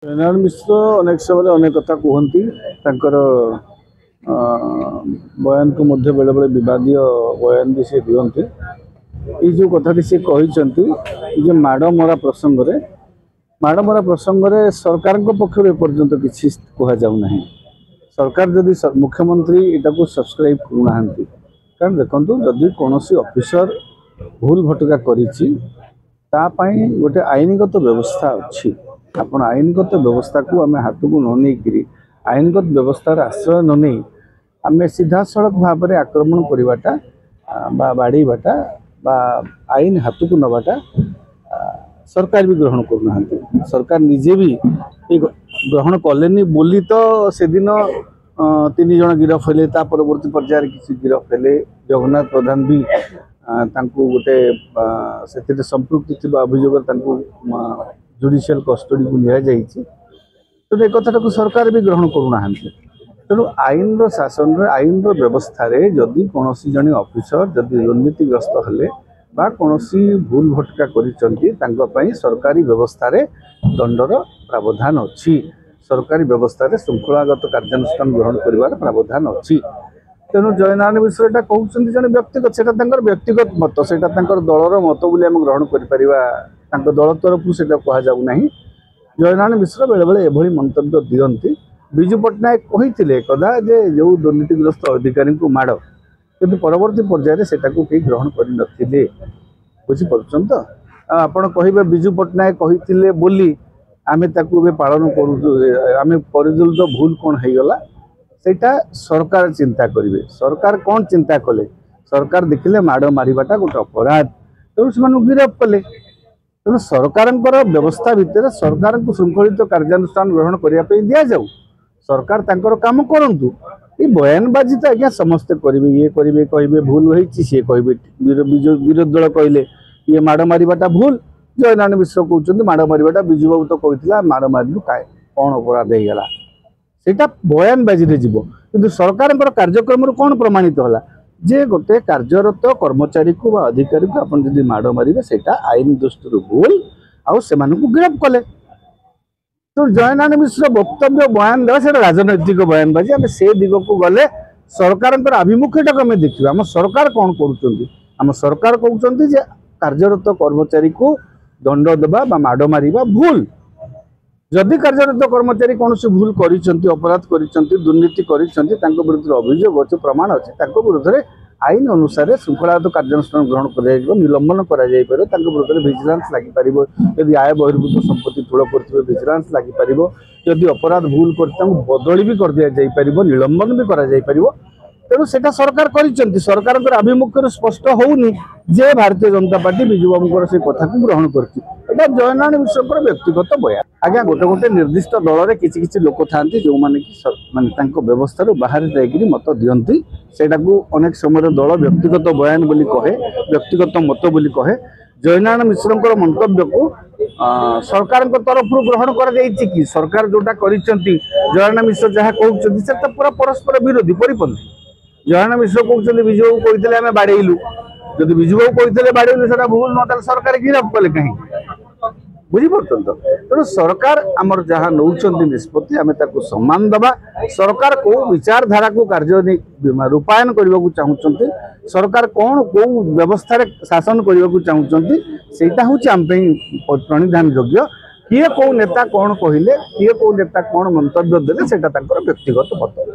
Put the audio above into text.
जयनारायण मिश्र अनेक समय अनेक कथा कहती बयान को मध्य बेले बेले विवादीय बयान भी सी दिखती ये जो कथा सी कहते माड़ मरा प्रसंग में सरकार पक्ष एपर्यंत किसी कहना सरकार जदि मुख्यमंत्री यहाँ सब्सक्राइब करूना कारण देखो जदि कौन ऑफिसर भूल भटका करी गोटे आईनगत व्यवस्था अच्छी आपण आईनगत व्यवस्था को आम हाथ को न नहीं आईनगत व्यवस्थार आश्रय न नहीं आम सीधा सड़क भाव में आक्रमण करवाटा बाड़ीबाटा आईन हाथ को नवाटा सरकार भी ग्रहण करना सरकार निजे भी ग्रहण कले बोली तो से दिन 3 जन गिरफ हेले परवर्ती पर्यायर किसी गिरफ हेले जगन्नाथ प्रधान भी गोटे से संपृक्ति थी अभियोग जुडिशियल कस्टडी को लिया तो एक कथा को सरकार भी ग्रहण करूना तेणु आईन शासन आईन व्यवस्था जदि कौन जन ऑफिसर जदि दुर्नीतिग्रस्त हेले कौन भूल भटका कर सरकारी व्यवस्था दंडर प्रावधान अच्छी सरकारी व्यवस्था श्रृंखलागत कार्यानुष्ठान ग्रहण कर प्रावधान अच्छी तेणु जयनारायण मिश्र यहाँ कहते जन व्यक्तिगत से व्यक्तिगत मत से दलर मत बोली आम ग्रहण कर दल तरफ से कहना जयनारायण मिश्र बेले बेले एभली मंतव्य दियंती विजु पट्टनायक कही कदा जे जो दुर्नीतिग्रस्त अधिकारी को माड़ कि परवर्ती पर्यायर से ग्रहण कर बुझीपार तो आपड़ कहे विजु पट्टनायक कही बोली आमे पालन करें परिदलित भूल कौन होगला सेटा सरकार चिंता करेंगे सरकार कौन चिंता कले सरकार देखिले माड़ मारिबाटा गोटे अपराध तेणु से गिरफ कले तेणु सरकार व्यवस्था भितर सरकार को श्रृंखलित कार्यानुष्ठान ग्रहण करने दि जाऊ सरकार तांकर काम करूँ ये बयानबाजी तो आज्ञा समस्ते करेंगे ये करेंगे कहे भूल होती सी कहे विरोधी दल कहले ये माड़ मारिबाटा भूल जयनारायण मिश्र कहते माड़ मारिबाटा विजु बाबू तो कहला माड़ मारू कौन अपराध होगा सेटा बयानबाजी जीव कि सरकार कार्यक्रम कौन प्रमाणित होला जे गोटे कार्यरत कर्मचारी को अधिकारी को आपन जदि माड़ मारे सेटा आईन दृष्टि भूल आउ से गिरफ कले तो जयनारायण मिश्र वक्तव्य बयान देवा से राजनैतिक बयानबाजी आम से दिग को गले सरकार आभिमुख्यटा को आम देखा आम सरकार कौन कर सरकार कहते कार्यरत कर्मचारी को दंड देवा माड़ मारिबा भूल जदि कार्यरत कर्मचारी कौन भूल कर अपराध कर दुर्नीति कर विरुद्ध अभियोग अच्छे प्रमाण अच्छे विरुद्ध में आईन अनुसार श्रृंखलागत कार्यानुष्ठान ग्रहण कर निलंबन कर विजिलेंस लगिपर यदि आय बहिर्भूत संपत्ति ठूल कर विजिलेंस लगिपर यदि अपराध भूल कर बदली भी कर दिपर निलंबन भी कर तेणु सेटा सरकार कर सरकार आभिमुख्य स्पष्ट होनी जे भारतीय जनता पार्टी विजु बाबू से कथा को ग्रहण कर जयनारायण मिश्र व्यक्तिगत बयान आज्ञा गोटे गोटे निर्दिष्ट दल में किसी लोक था जो मैंने व्यवस्था बाहर जाकि मत दियंती सेटा को अनेक समय दल व्यक्तिगत बयान बोली कहे व्यक्तिगत मत बोली कहे जयनारायण मिश्र मंतव्य को सरकार तरफ ग्रहण कर सरकार जोटा कर जयनारायण मिश्र जहाँ कहते से पूरा परस्पर विरोधी परिपंथी जयनारायण मिश्र कहते विजु बाबू कहते आम बाड़ेलु जब विजु बाबू कहते बाड़ेलु से भूल न सरकार गिरफ कले कहीं बुझीपार तो तेणु सरकार आमर जहाँ नौ निष्पत्ति आम सम्मान दबा सरकार को विचारधारा को कार्य रूपायन करने को चाहते सरकार कौन कौ व्यवस्था शासन करने को चाहते सेटा हूँ आम प्रणिधान योग्य किए कौ नेता कौन कहले किए कौ नेता कौन मंतव्य देले सेटा व्यक्तिगत मत।